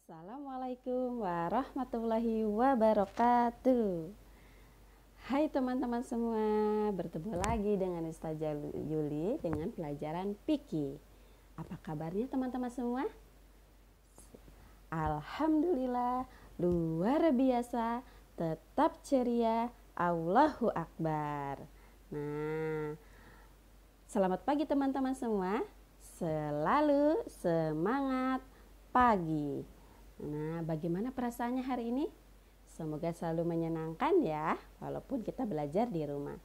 Assalamualaikum warahmatullahi wabarakatuh. Hai teman-teman semua, bertemu lagi dengan Ustazah Yuli dengan pelajaran fikih. Apa kabarnya teman-teman semua? Alhamdulillah, luar biasa, tetap ceria, Allahu Akbar. Nah, selamat pagi teman-teman semua, selalu semangat pagi. Nah, bagaimana perasaannya hari ini? Semoga selalu menyenangkan ya, walaupun kita belajar di rumah.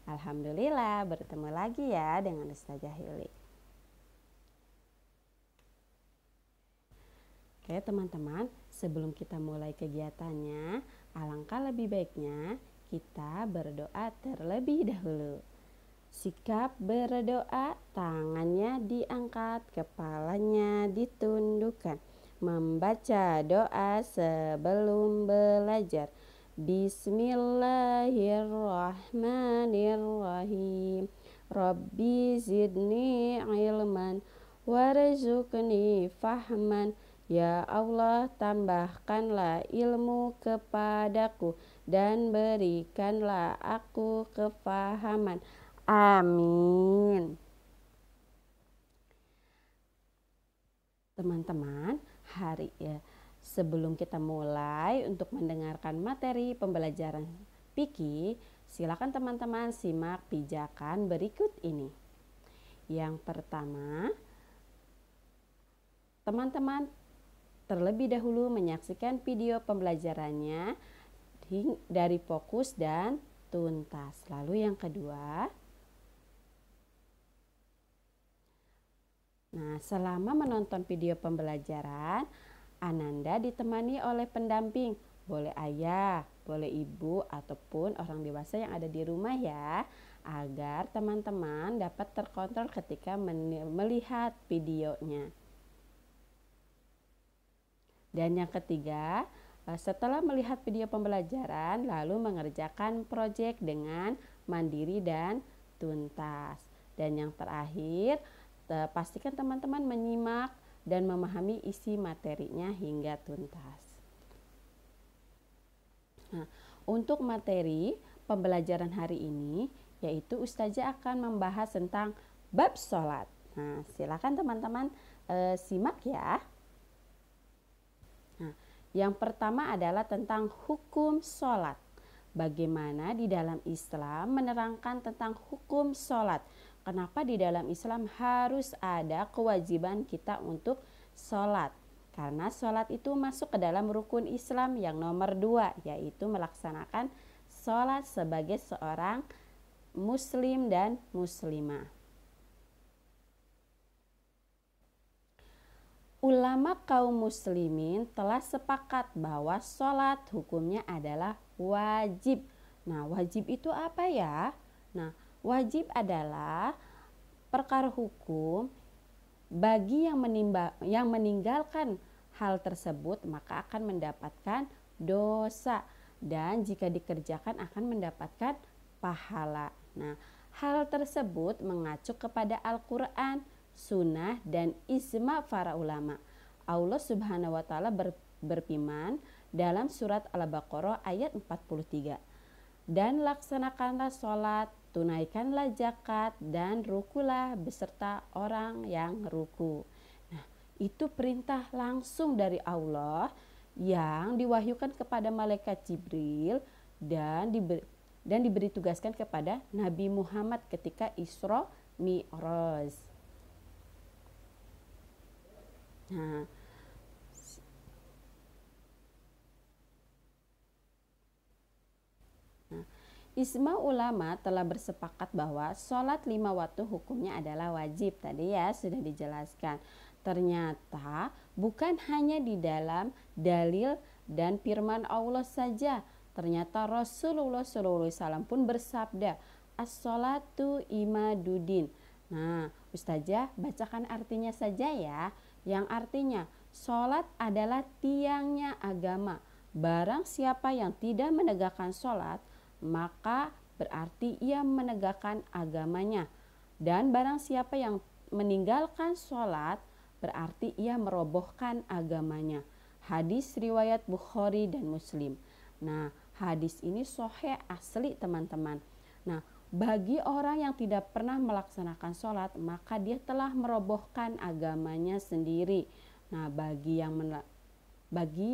Alhamdulillah, bertemu lagi ya dengan Ustazah Yuli. Oke teman-teman, sebelum kita mulai kegiatannya, alangkah lebih baiknya kita berdoa terlebih dahulu. Sikap berdoa, tangannya diangkat, kepalanya ditundukkan. Membaca doa sebelum belajar. Bismillahirrahmanirrahim. Rabbi zidni ilman warzuqni fahman. Ya Allah, tambahkanlah ilmu kepadaku dan berikanlah aku kefahaman. Amin. Teman-teman, sebelum kita mulai untuk mendengarkan materi pembelajaran fikih, silakan teman-teman simak pijakan berikut ini. Yang pertama, teman-teman terlebih dahulu menyaksikan video pembelajarannya dari fokus dan tuntas. Lalu yang kedua, selama menonton video pembelajaran, Ananda ditemani oleh pendamping, boleh ayah, boleh ibu, ataupun orang dewasa yang ada di rumah ya, agar teman-teman dapat terkontrol ketika melihat videonya. Dan yang ketiga, setelah melihat video pembelajaran, lalu mengerjakan proyek dengan mandiri dan tuntas. Dan yang terakhir, pastikan teman-teman menyimak dan memahami isi materinya hingga tuntas. Nah, untuk materi pembelajaran hari ini, yaitu Ustazah akan membahas tentang bab sholat. Nah, silakan teman-teman simak ya. Nah, yang pertama adalah tentang hukum sholat. Bagaimana di dalam Islam menerangkan tentang hukum sholat. Kenapa di dalam Islam harus ada kewajiban kita untuk sholat? Karena sholat itu masuk ke dalam rukun Islam yang nomor 2, yaitu melaksanakan sholat sebagai seorang muslim dan muslimah. Ulama kaum muslimin telah sepakat bahwa sholat hukumnya adalah wajib. Nah, wajib itu apa ya? Nah, wajib adalah perkara hukum bagi yang meninggalkan hal tersebut maka akan mendapatkan dosa, dan jika dikerjakan akan mendapatkan pahala. Nah, hal tersebut mengacu kepada Al-Quran, sunnah, dan ijma para ulama. Allah Subhanahu wa Ta'ala berfirman dalam surat Al-Baqarah ayat 43. Dan laksanakanlah sholat, tunaikanlah zakat, dan rukulah beserta orang yang ruku. Nah, itu perintah langsung dari Allah yang diwahyukan kepada malaikat Jibril dan diberi tugaskan kepada Nabi Muhammad ketika Isra Mi'raj. Nah, ijma ulama telah bersepakat bahwa sholat 5 waktu hukumnya adalah wajib. Tadi ya sudah dijelaskan. Ternyata bukan hanya di dalam dalil dan firman Allah saja. Ternyata Rasulullah SAW pun bersabda, as-sholatu imaduddin. Nah, Ustazah bacakan artinya saja ya. Yang artinya, sholat adalah tiangnya agama. Barang siapa yang tidak menegakkan sholat, maka berarti ia menegakkan agamanya. Dan barang siapa yang meninggalkan sholat, berarti ia merobohkan agamanya. Hadis riwayat Bukhari dan Muslim. Nah, hadis ini sahih asli teman-teman. Nah, bagi orang yang tidak pernah melaksanakan sholat, maka dia telah merobohkan agamanya sendiri. Nah, bagi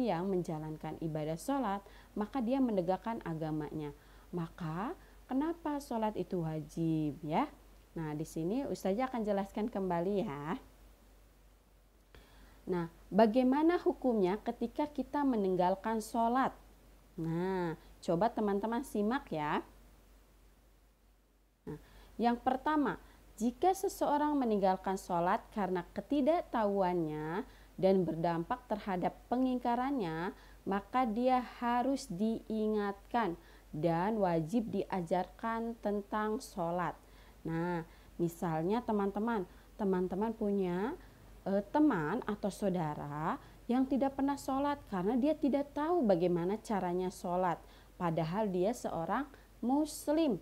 yang menjalankan ibadah sholat, maka dia menegakkan agamanya. Maka kenapa sholat itu wajib ya? Nah, di sini Ustazah akan jelaskan kembali ya. Nah, bagaimana hukumnya ketika kita meninggalkan sholat? Nah, coba teman-teman simak ya. Nah, yang pertama, jika seseorang meninggalkan sholat karena ketidaktahuannya dan berdampak terhadap pengingkarannya, maka dia harus diingatkan dan wajib diajarkan tentang sholat. Nah, misalnya teman-teman punya teman atau saudara yang tidak pernah sholat karena dia tidak tahu bagaimana caranya sholat, padahal dia seorang muslim.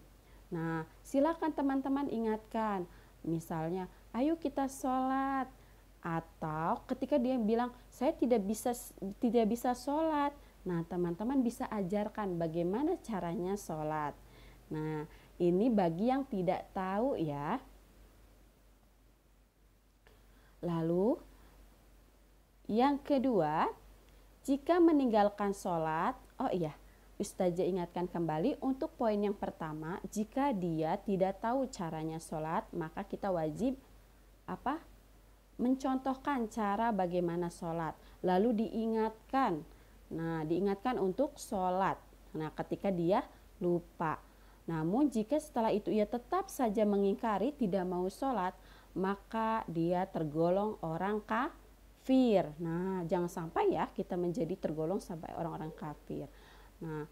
Nah, silakan teman-teman ingatkan, misalnya, ayo kita sholat. Atau ketika dia bilang saya tidak bisa sholat, nah teman-teman bisa ajarkan bagaimana caranya sholat. Nah, ini bagi yang tidak tahu ya. Lalu yang kedua, jika meninggalkan sholat, Ustazah ingatkan kembali untuk poin yang pertama, jika dia tidak tahu caranya sholat, maka kita wajib mencontohkan cara bagaimana sholat, lalu diingatkan. Nah, diingatkan untuk sholat. Nah, ketika dia lupa. Namun jika setelah itu ia tetap saja mengingkari, tidak mau sholat, maka dia tergolong orang kafir. Nah, jangan sampai ya kita menjadi tergolong sampai orang-orang kafir. Nah,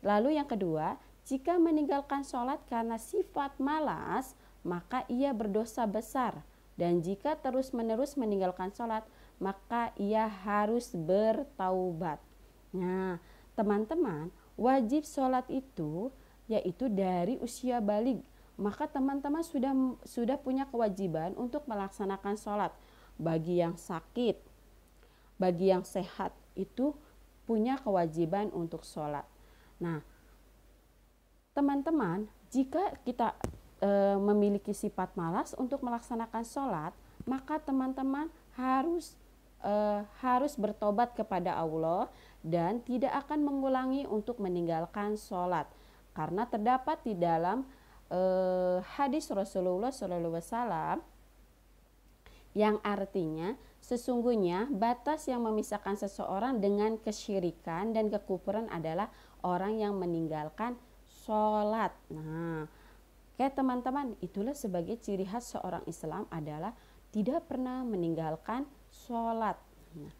lalu yang kedua, jika meninggalkan sholat karena sifat malas, maka ia berdosa besar. Dan jika terus-menerus meninggalkan sholat, maka ia harus bertaubat. Nah, teman-teman, wajib sholat itu yaitu dari usia baligh. Maka teman-teman sudah punya kewajiban untuk melaksanakan sholat. Bagi yang sakit, bagi yang sehat itu punya kewajiban untuk sholat. Nah, teman-teman, jika kita memiliki sifat malas untuk melaksanakan sholat, maka teman-teman harus bertobat kepada Allah dan tidak akan mengulangi untuk meninggalkan sholat. Karena terdapat di dalam hadis Rasulullah SAW yang artinya sesungguhnya batas yang memisahkan seseorang dengan kesyirikan dan kekufuran adalah orang yang meninggalkan sholat. Nah, teman-teman, itulah sebagai ciri khas seorang Islam adalah tidak pernah meninggalkan sholat. Nah,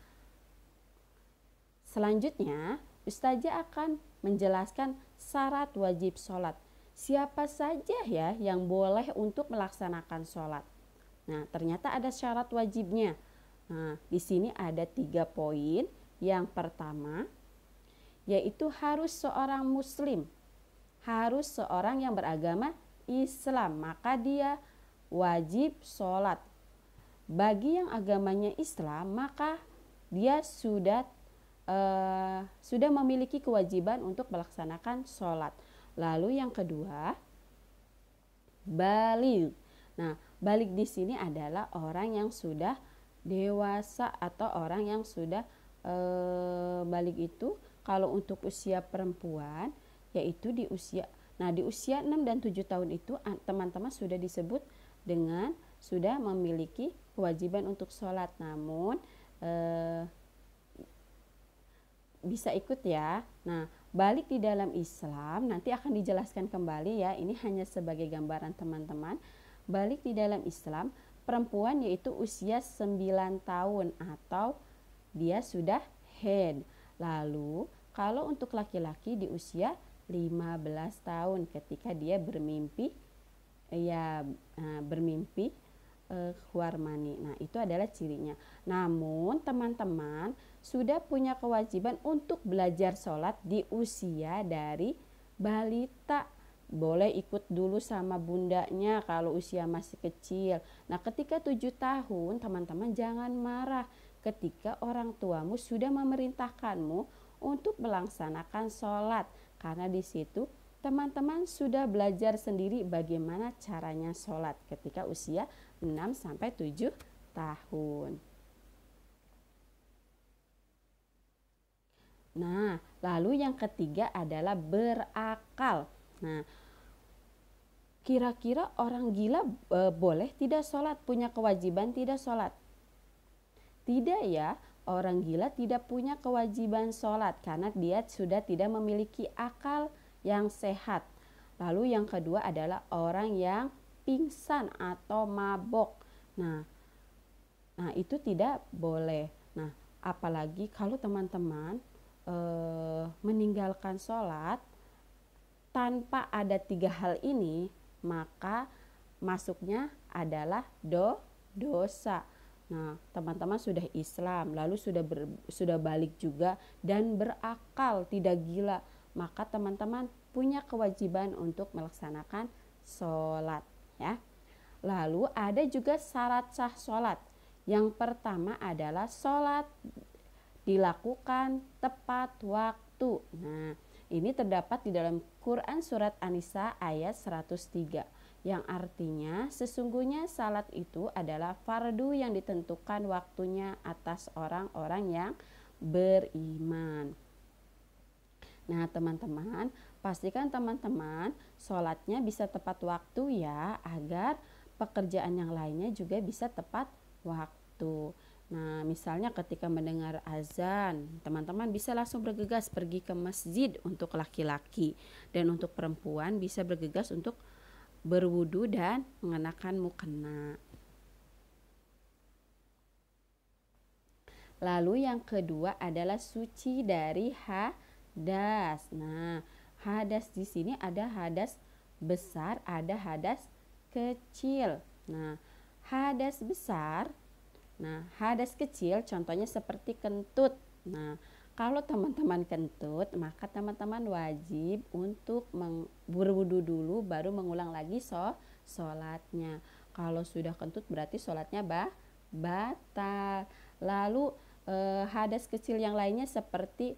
selanjutnya Ustazah akan menjelaskan syarat wajib sholat. Siapa saja ya yang boleh untuk melaksanakan sholat. Nah, ternyata ada syarat wajibnya. Nah, di sini ada 3 poin. Yang pertama, yaitu harus seorang muslim. Harus seorang yang beragama Islam, maka dia wajib sholat. Bagi yang agamanya Islam, maka dia sudah memiliki kewajiban untuk melaksanakan sholat. Lalu yang kedua, baligh. Nah, baligh di sini adalah orang yang sudah dewasa atau orang yang sudah baligh itu kalau untuk usia perempuan yaitu di usia 6 dan 7 tahun itu teman-teman sudah disebut dengan sudah memiliki kewajiban untuk sholat. Namun bisa ikut ya. Nah, balik di dalam Islam nanti akan dijelaskan kembali ya. Ini hanya sebagai gambaran teman-teman. Balik di dalam Islam, perempuan yaitu usia 9 tahun atau dia sudah haid. Lalu kalau untuk laki-laki di usia 15 tahun ketika dia bermimpi keluar mani. Nah, itu adalah cirinya. Namun teman-teman sudah punya kewajiban untuk belajar sholat di usia dari balita. Boleh ikut dulu sama bundanya kalau usia masih kecil. Nah, ketika 7 tahun teman-teman jangan marah. ketika orang tuamu sudah memerintahkanmu untuk melaksanakan sholat, karena di situ teman-teman sudah belajar sendiri bagaimana caranya sholat ketika usia 6-7 tahun. Nah, lalu yang ketiga adalah berakal. Nah, kira-kira orang gila boleh tidak sholat, punya kewajiban tidak sholat? Tidak ya, orang gila tidak punya kewajiban sholat karena dia sudah tidak memiliki akal yang sehat. Lalu yang kedua adalah orang yang pingsan atau mabok. Nah itu tidak boleh. Nah, apalagi kalau teman-teman meninggalkan sholat tanpa ada 3 hal ini, maka masuknya adalah dosa. Nah, teman-teman sudah Islam, lalu sudah balik juga dan berakal, tidak gila, maka teman-teman punya kewajiban untuk melaksanakan sholat ya. Lalu ada juga syarat sah sholat. Yang pertama adalah sholat dilakukan tepat waktu. Nah, ini terdapat di dalam Quran surat An-Nisa ayat 103, yang artinya sesungguhnya salat itu adalah fardu yang ditentukan waktunya atas orang-orang yang beriman. Nah, teman-teman, pastikan teman-teman sholatnya bisa tepat waktu ya, agar pekerjaan yang lainnya juga bisa tepat waktu. Nah, misalnya ketika mendengar azan, teman-teman bisa langsung bergegas pergi ke masjid untuk laki-laki, dan untuk perempuan bisa bergegas untuk berwudu dan mengenakan mukena. Lalu yang kedua adalah suci dari hadas. Nah, hadas di sini ada hadas besar, ada hadas kecil. Nah, hadas besar, hadas kecil contohnya seperti kentut. Nah, kalau teman-teman kentut, maka teman-teman wajib untuk berwudu dulu baru mengulang lagi sholatnya. Kalau sudah kentut berarti sholatnya batal. Lalu hadas kecil yang lainnya seperti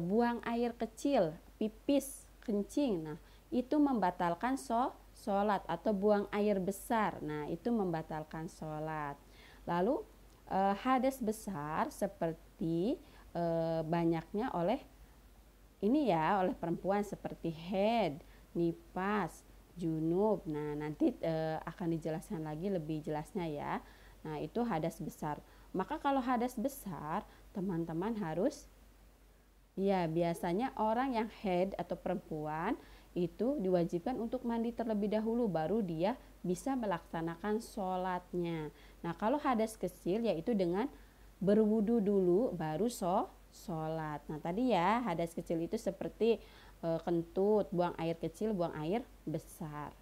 buang air kecil, pipis, kencing. Nah, itu membatalkan sholat, atau buang air besar. Nah, itu membatalkan sholat. Lalu hadas besar seperti banyaknya oleh perempuan seperti haid, nifas, junub. Nah, nanti akan dijelaskan lagi lebih jelasnya ya. Nah, itu hadas besar. Maka kalau hadas besar, teman-teman harus biasanya orang yang haid atau perempuan itu diwajibkan untuk mandi terlebih dahulu baru dia bisa melaksanakan sholatnya. Nah, kalau hadas kecil yaitu dengan berwudu dulu baru sholat. Nah, tadi ya hadas kecil itu seperti kentut, buang air kecil, buang air besar.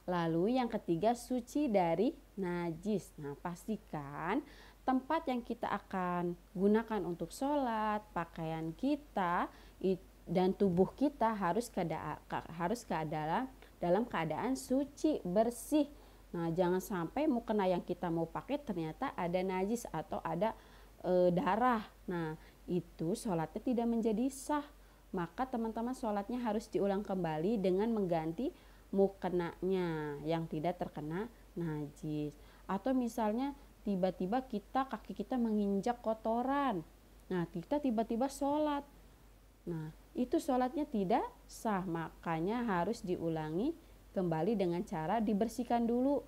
Lalu yang ketiga suci dari najis. Nah, pastikan tempat yang kita akan gunakan untuk sholat, pakaian kita dan tubuh kita harus dalam keadaan suci, bersih. Nah, jangan sampai mukena yang kita mau pakai ternyata ada najis atau ada darah. Nah, itu sholatnya tidak menjadi sah. Maka teman-teman sholatnya harus diulang kembali dengan mengganti mukenanya yang tidak terkena najis. Atau misalnya tiba-tiba kaki kita menginjak kotoran. Nah, kita tiba-tiba sholat. Nah, itu sholatnya tidak sah. Makanya harus diulangi kembali dengan cara dibersihkan dulu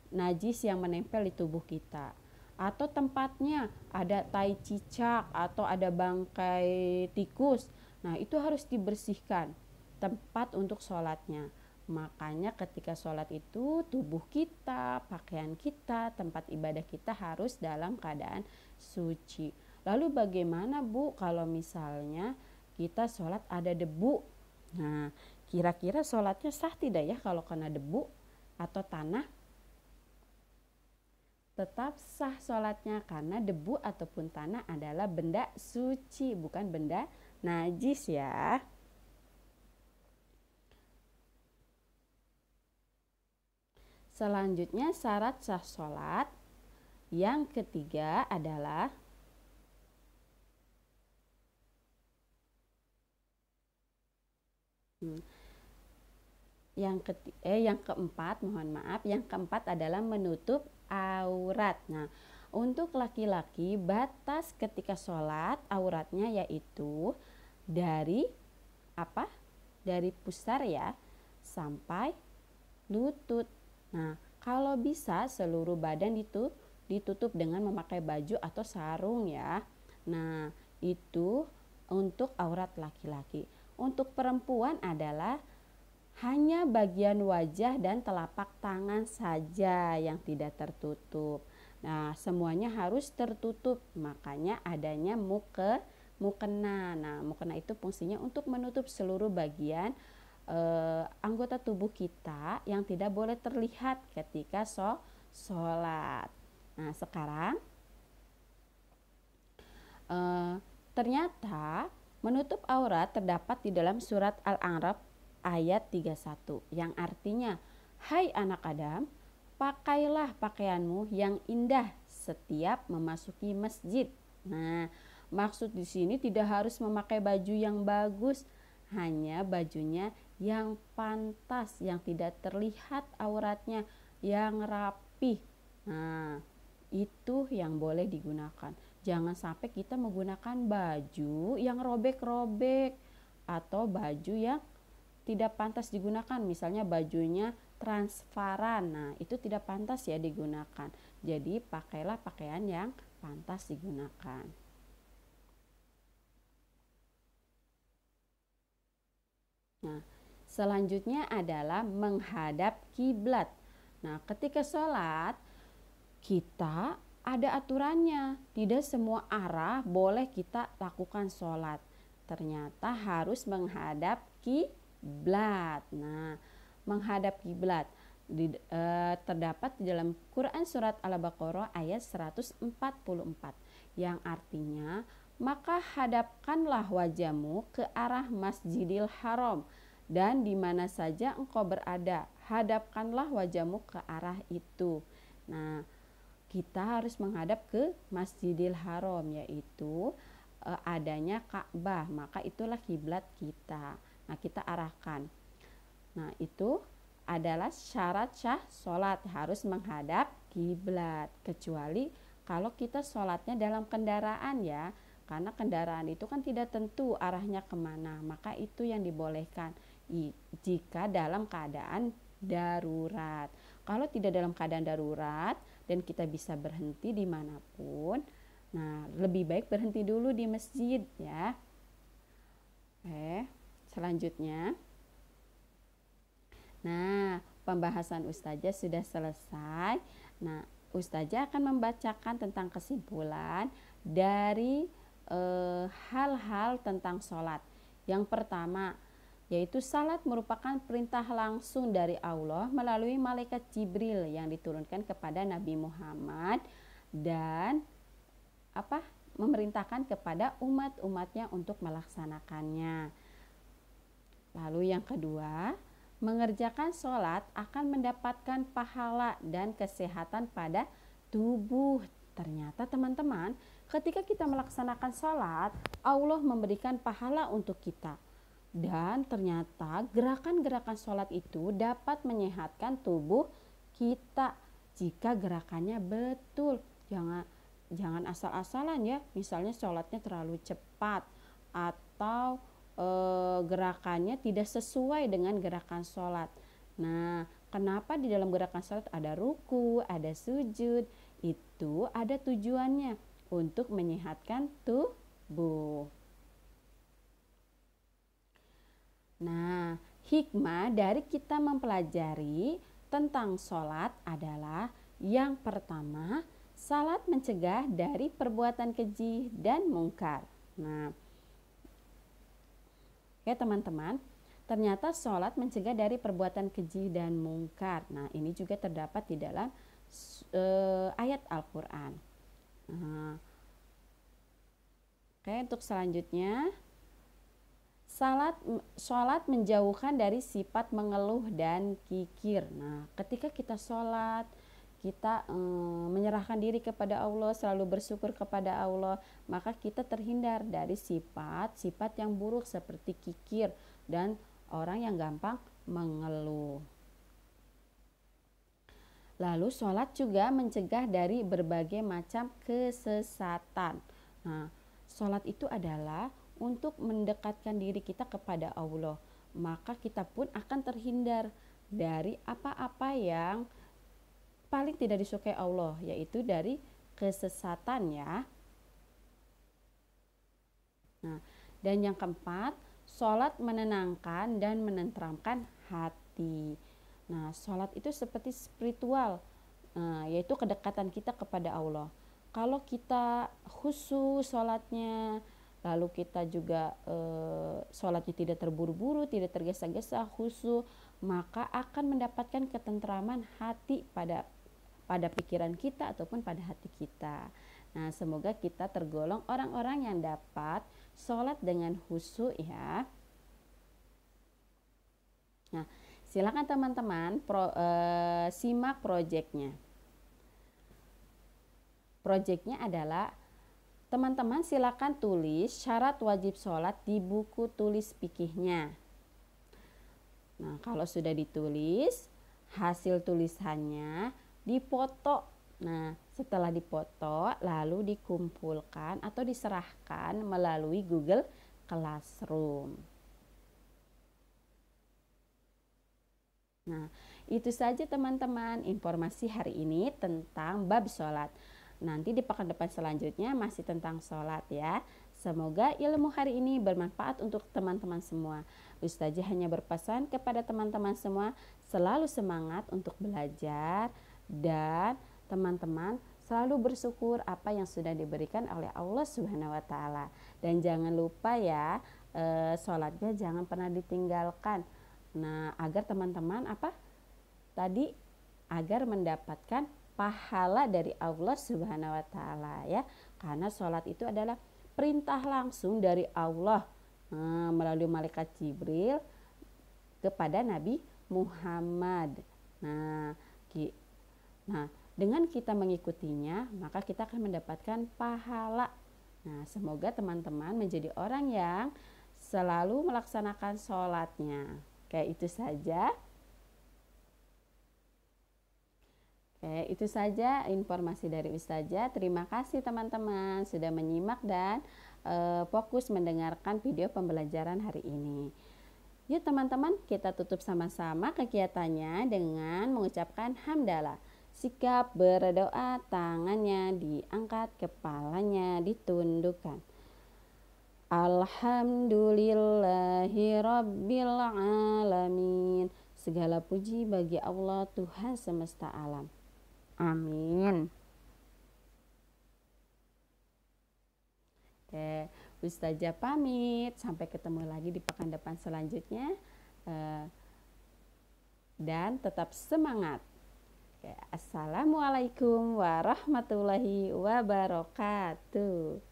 najis yang menempel di tubuh kita. Atau tempatnya ada tai cicak atau ada bangkai tikus. Nah, itu harus dibersihkan tempat untuk sholatnya. Makanya ketika sholat itu tubuh kita, pakaian kita, tempat ibadah kita harus dalam keadaan suci. Lalu bagaimana Bu kalau misalnya kita sholat ada debu? Nah, kira-kira sholatnya sah tidak ya kalau kena debu atau tanah? Tetap sah sholatnya karena debu ataupun tanah adalah benda suci, bukan benda najis ya. Selanjutnya syarat sah sholat Yang ketiga adalah yang keempat, mohon maaf, yang keempat adalah menutup aurat. Nah, untuk laki-laki batas ketika sholat auratnya yaitu dari apa? Dari pusar ya sampai lutut. Nah, kalau bisa seluruh badan itu ditutup dengan memakai baju atau sarung ya. Nah, itu untuk aurat laki-laki. Untuk perempuan adalah hanya bagian wajah dan telapak tangan saja yang tidak tertutup. Nah, semuanya harus tertutup. Makanya adanya mukena. Nah, mukena itu fungsinya untuk menutup seluruh bagian anggota tubuh kita yang tidak boleh terlihat ketika sholat. Nah, sekarang ternyata menutup aurat terdapat di dalam surat Al-A'raf ayat 31 yang artinya, hai anak Adam, pakailah pakaianmu yang indah setiap memasuki masjid. Nah, maksud di sini tidak harus memakai baju yang bagus, hanya bajunya yang pantas, yang tidak terlihat auratnya, yang rapih. Nah, itu yang boleh digunakan. Jangan sampai kita menggunakan baju yang robek-robek atau baju yang tidak pantas digunakan, misalnya bajunya transparan. Nah, itu tidak pantas ya digunakan. Jadi pakailah pakaian yang pantas digunakan. Nah, selanjutnya adalah menghadap kiblat. Nah, ketika sholat kita ada aturannya. Tidak semua arah boleh kita lakukan sholat. Ternyata harus menghadap kiblat. Nah, menghadap kiblat terdapat di dalam Quran surat Al-Baqarah ayat 144 yang artinya, maka hadapkanlah wajahmu ke arah Masjidil Haram dan di mana saja engkau berada, hadapkanlah wajahmu ke arah itu. Nah, kita harus menghadap ke Masjidil Haram, yaitu adanya Ka'bah, maka itulah kiblat kita. Nah, kita arahkan. Nah, itu adalah syarat sah sholat, harus menghadap kiblat, kecuali kalau kita sholatnya dalam kendaraan ya, karena kendaraan itu kan tidak tentu arahnya kemana, maka itu yang dibolehkan jika dalam keadaan darurat. Kalau tidak dalam keadaan darurat dan kita bisa berhenti dimanapun, nah lebih baik berhenti dulu di masjid ya. Selanjutnya, nah pembahasan Ustazah sudah selesai. Nah, Ustazah akan membacakan tentang kesimpulan dari hal-hal tentang sholat. Yang pertama, yaitu salat merupakan perintah langsung dari Allah melalui malaikat Jibril yang diturunkan kepada Nabi Muhammad dan memerintahkan kepada umat-umatnya untuk melaksanakannya. Lalu yang kedua, mengerjakan sholat akan mendapatkan pahala dan kesehatan pada tubuh. Ternyata teman-teman, ketika kita melaksanakan sholat, Allah memberikan pahala untuk kita. Dan ternyata gerakan-gerakan sholat itu dapat menyehatkan tubuh kita jika gerakannya betul. Jangan asal-asalan ya, misalnya sholatnya terlalu cepat atau gerakannya tidak sesuai dengan gerakan sholat. Nah, kenapa di dalam gerakan sholat ada ruku, ada sujud? Itu ada tujuannya untuk menyehatkan tubuh. Nah, hikmah dari kita mempelajari tentang sholat adalah yang pertama, salat mencegah dari perbuatan keji dan mungkar. Nah, ya teman-teman, ternyata sholat mencegah dari perbuatan keji dan mungkar. Nah, ini juga terdapat di dalam ayat Al-Quran. Nah, untuk selanjutnya, sholat menjauhkan dari sifat mengeluh dan kikir. Nah, ketika kita sholat, kita menyerahkan diri kepada Allah, selalu bersyukur kepada Allah, maka kita terhindar dari sifat-sifat yang buruk seperti kikir dan orang yang gampang mengeluh. Lalu sholat juga mencegah dari berbagai macam kesesatan. Nah, sholat itu adalah untuk mendekatkan diri kita kepada Allah, maka kita pun akan terhindar dari apa-apa yang paling tidak disukai Allah, yaitu dari kesesatan ya. Nah, dan yang keempat, sholat menenangkan dan menenteramkan hati. Nah, sholat itu seperti spiritual, yaitu kedekatan kita kepada Allah. Kalau kita khusyuk sholatnya, lalu kita juga sholatnya tidak terburu-buru, tidak tergesa-gesa, khusyuk, maka akan mendapatkan ketentraman hati pada pikiran kita ataupun pada hati kita. Nah, semoga kita tergolong orang-orang yang dapat sholat dengan khusyuk ya. Nah, silakan teman-teman simak proyeknya. Proyeknya adalah teman-teman silakan tulis syarat wajib sholat di buku tulis fikihnya. Nah, kalau sudah ditulis, hasil tulisannya dipoto. Nah, setelah dipoto lalu dikumpulkan atau diserahkan melalui Google Classroom. Nah, itu saja teman-teman informasi hari ini tentang bab sholat. Nanti di pekan depan selanjutnya masih tentang sholat ya. Semoga ilmu hari ini bermanfaat untuk teman-teman semua. Ustazah hanya berpesan kepada teman-teman semua selalu semangat untuk belajar dan teman-teman selalu bersyukur apa yang sudah diberikan oleh Allah Subhanahu wa taala. Dan jangan lupa ya, sholatnya jangan pernah ditinggalkan. Nah, agar teman-teman agar mendapatkan pahala dari Allah Subhanahu wa taala ya. Karena sholat itu adalah perintah langsung dari Allah melalui malaikat Jibril kepada Nabi Muhammad. Nah, dengan kita mengikutinya, maka kita akan mendapatkan pahala. Nah, semoga teman-teman menjadi orang yang selalu melaksanakan sholatnya. Kayak itu saja. Oke, itu saja informasi dari Ustazah. Terima kasih teman-teman sudah menyimak dan fokus mendengarkan video pembelajaran hari ini. Yuk teman-teman, kita tutup sama-sama kegiatannya dengan mengucapkan hamdalah. Sikap berdoa, tangannya diangkat, kepalanya ditundukkan. Alhamdulillahi rabbil alamin. Segala puji bagi Allah Tuhan semesta alam. Amin. Oke, Ustazah pamit. Sampai ketemu lagi di pekan depan selanjutnya. Dan tetap semangat. Oke, assalamualaikum warahmatullahi wabarakatuh.